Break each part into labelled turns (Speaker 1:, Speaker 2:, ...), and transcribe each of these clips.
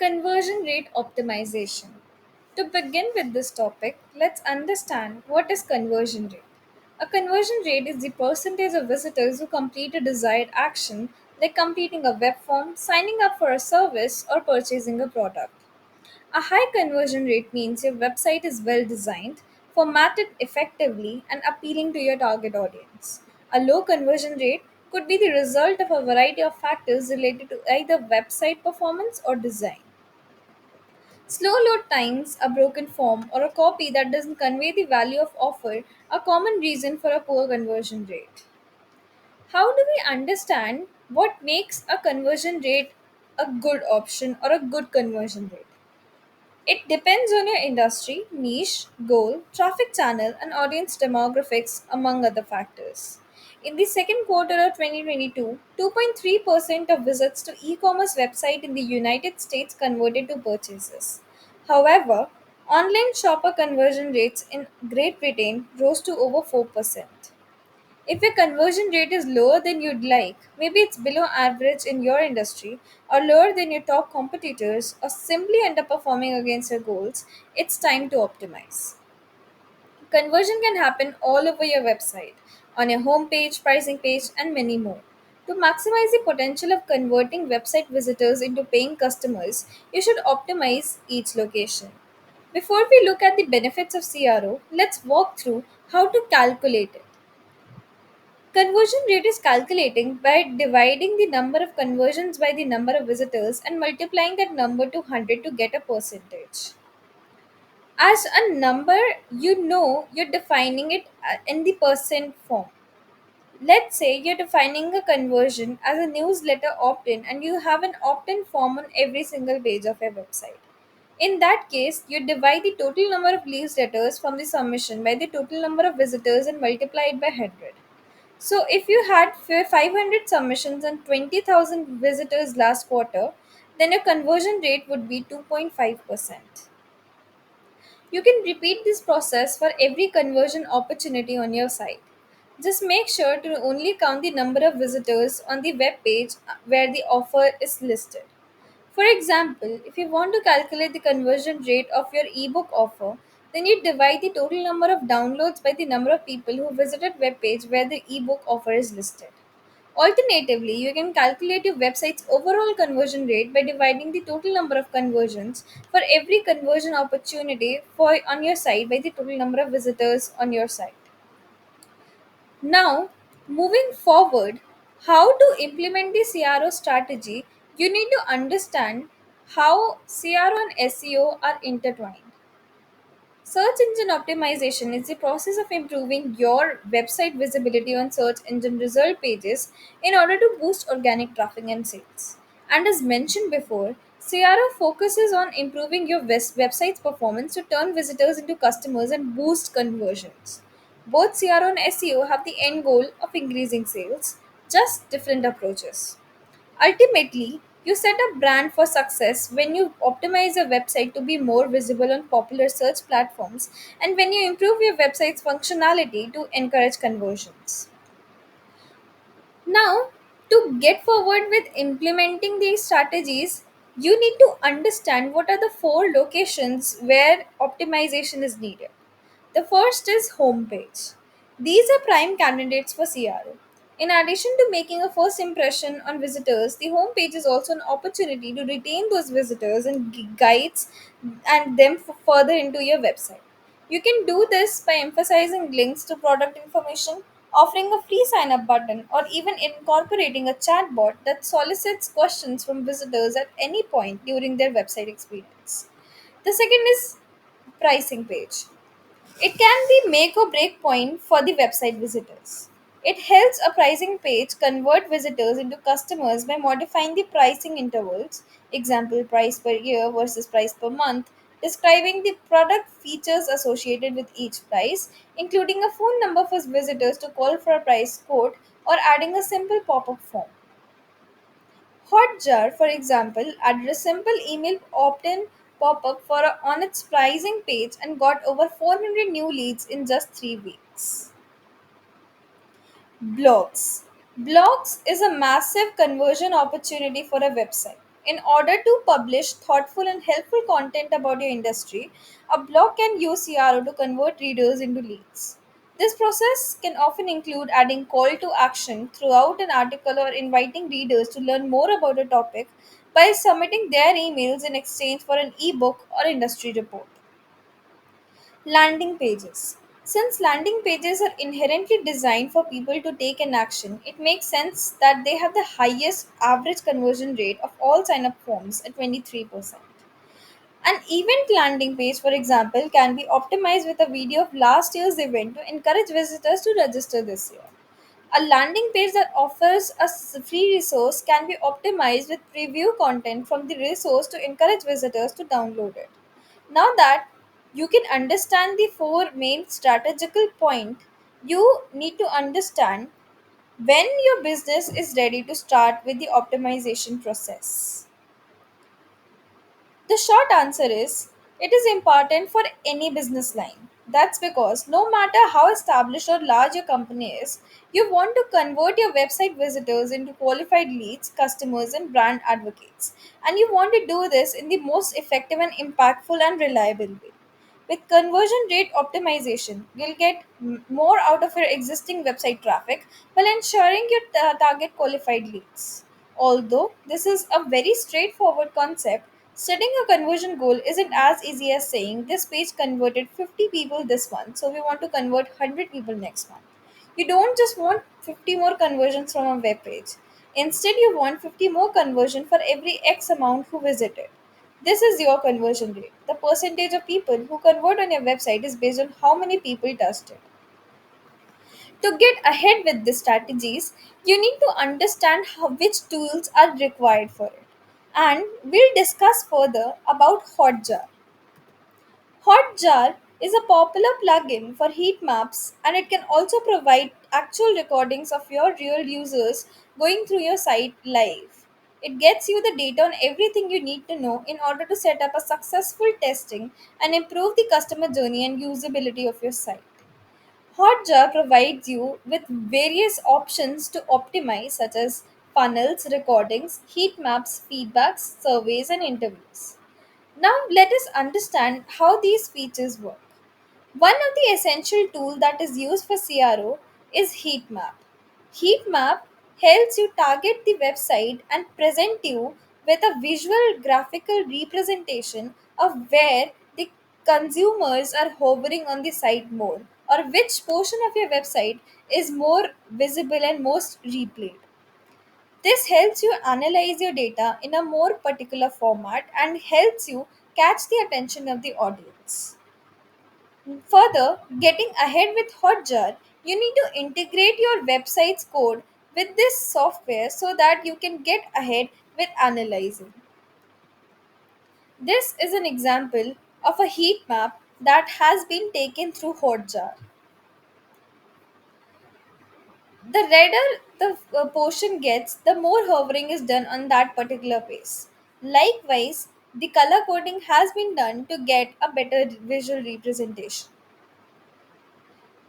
Speaker 1: Conversion rate optimization. To begin with this topic, let's understand what is conversion rate. A conversion rate is the percentage of visitors who complete a desired action, like completing a web form, signing up for a service, or purchasing a product. A high conversion rate means your website is well designed, formatted effectively, and appealing to your target audience. A low conversion rate could be the result of a variety of factors related to either website performance or design. Slow load times, a broken form, or a copy that doesn't convey the value of offer are common reason for a poor conversion rate. How do we understand what makes a conversion rate a good option or a good conversion rate? It depends on your industry, niche, goal, traffic channel, and audience demographics, among other factors. In the second quarter of 2022, 2.3% of visits to e commerce website in the United States converted to purchases. However, online shopper conversion rates in Great Britain rose to over 4%. If your conversion rate is lower than you'd like, maybe it's below average in your industry, or lower than your top competitors, or simply underperforming against your goals, it's time to optimize. Conversion can happen all over your website, on your homepage, pricing page, and many more. To maximize the potential of converting website visitors into paying customers, you should optimize each location. Before we look at the benefits of CRO, let's walk through how to calculate it. Conversion rate is calculating by dividing the number of conversions by the number of visitors and multiplying that number to 100 to get a percentage. As a number, you're defining it in the percent form. Let's say you're defining a conversion as a newsletter opt in and you have an opt in form on every single page of your website. In that case, you divide the total number of newsletters from the submission by the total number of visitors and multiply it by 100. So if you had 500 submissions and 20,000 visitors last quarter, then your conversion rate would be 2.5%. You can repeat this process for every conversion opportunity on your site. Just make sure to only count the number of visitors on the web page where the offer is listed. For example, if you want to calculate the conversion rate of your ebook offer, then you divide the total number of downloads by the number of people who visited web page where the ebook offer is listed. Alternatively, you can calculate your website's overall conversion rate by dividing the total number of conversions for every conversion opportunity for on your site by the total number of visitors on your site. Now, moving forward, how to implement the CRO strategy, you need to understand how CRO and SEO are intertwined. Search engine optimization is the process of improving your website visibility on search engine result pages in order to boost organic traffic and sales. And as mentioned before, CRO focuses on improving your website's performance to turn visitors into customers and boost conversions. Both CRO and SEO have the end goal of increasing sales, just different approaches. Ultimately, you set a brand for success when you optimize your website to be more visible on popular search platforms and when you improve your website's functionality to encourage conversions. Now, to get forward with implementing these strategies, you need to understand what are the four locations where optimization is needed. The first is homepage. These are prime candidates for CRO. In addition to making a first impression on visitors, the homepage is also an opportunity to retain those visitors and guides and them further into your website. You can do this by emphasizing links to product information, offering a free sign up button, or even incorporating a chatbot that solicits questions from visitors at any point during their website experience. The second is pricing page. It can be make or break point for the website visitors. It helps a pricing page convert visitors into customers by modifying the pricing intervals, example price per year versus price per month, describing the product features associated with each price, including a phone number for visitors to call for a price quote, or adding a simple pop-up form. Hotjar, for example, added a simple email opt-in pop-up on its pricing page and got over 400 new leads in just 3 weeks. Blogs. Blogs is a massive conversion opportunity for a website. In order to publish thoughtful and helpful content about your industry, a blog can use CRO to convert readers into leads. This process can often include adding call to action throughout an article or inviting readers to learn more about a topic by submitting their emails in exchange for an ebook or industry report. Landing pages. Since landing pages are inherently designed for people to take an action, it makes sense that they have the highest average conversion rate of all sign up forms at 23%. An event landing page, for example, can be optimized with a video of last year's event to encourage visitors to register this year. A landing page that offers a free resource can be optimized with preview content from the resource to encourage visitors to download it. Now that you can understand the four main strategical point, you need to understand when your business is ready to start with the optimization process. The short answer is it is important for any business line. That's because no matter how established or large your company is, you want to convert your website visitors into qualified leads, customers, and brand advocates. And you want to do this in the most effective and impactful and reliable way. With conversion rate optimization, you'll get more out of your existing website traffic while ensuring you target qualified leads. Although this is a very straightforward concept, setting a conversion goal isn't as easy as saying this page converted 50 people this month, so we want to convert 100 people next month. You don't just want 50 more conversions from a web page. Instead, you want 50 more conversion for every X amount who visited. This is your conversion rate. The percentage of people who convert on your website is based on how many people touched it. To get ahead with these strategies, you need to understand which tools are required for it. And we'll discuss further about Hotjar. Hotjar is a popular plugin for heat maps and it can also provide actual recordings of your real users going through your site live. It gets you the data on everything you need to know in order to set up a successful testing and improve the customer journey and usability of your site. Hotjar provides you with various options to optimize, such as funnels, recordings, heat maps, feedbacks, surveys, and interviews. Now, let us understand how these features work. One of the essential tools that is used for CRO is heat map. Heat map helps you target the website and present you with a visual graphical representation of where the consumers are hovering on the site more or which portion of your website is more visible and most replayed. This helps you analyze your data in a more particular format and helps you catch the attention of the audience. Further, getting ahead with Hotjar, you need to integrate your website's code with this software so that you can get ahead with analyzing. This is an example of a heat map that has been taken through Hotjar. The redder the portion gets, the more hovering is done on that particular page. Likewise, the color coding has been done to get a better visual representation.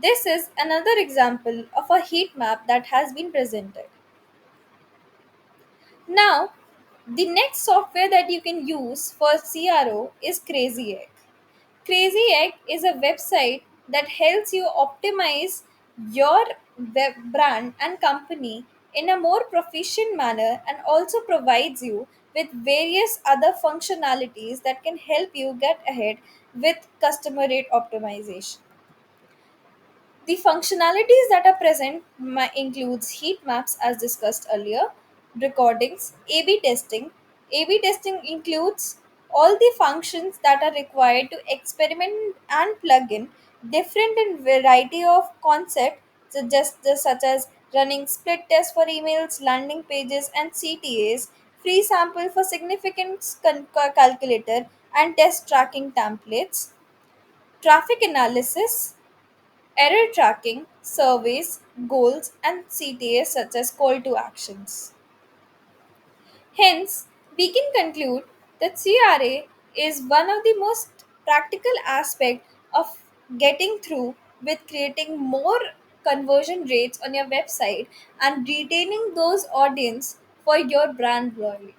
Speaker 1: This is another example of a heat map that has been presented. Now, the next software that you can use for CRO is Crazy Egg. Crazy Egg is a website that helps you optimize your web brand and company in a more proficient manner and also provides you with various other functionalities that can help you get ahead with customer rate optimization. The functionalities that are present includes heat maps as discussed earlier, recordings, A/B testing. A/B testing includes all the functions that are required to experiment and plug in different and variety of concepts such as running split tests for emails, landing pages, and CTAs, free sample for significance calculator and test tracking templates, traffic analysis, error tracking, surveys, goals, and CTAs such as call to actions. Hence, we can conclude that CRA is one of the most practical aspects of getting through with creating more conversion rates on your website and retaining those audience for your brand loyalty.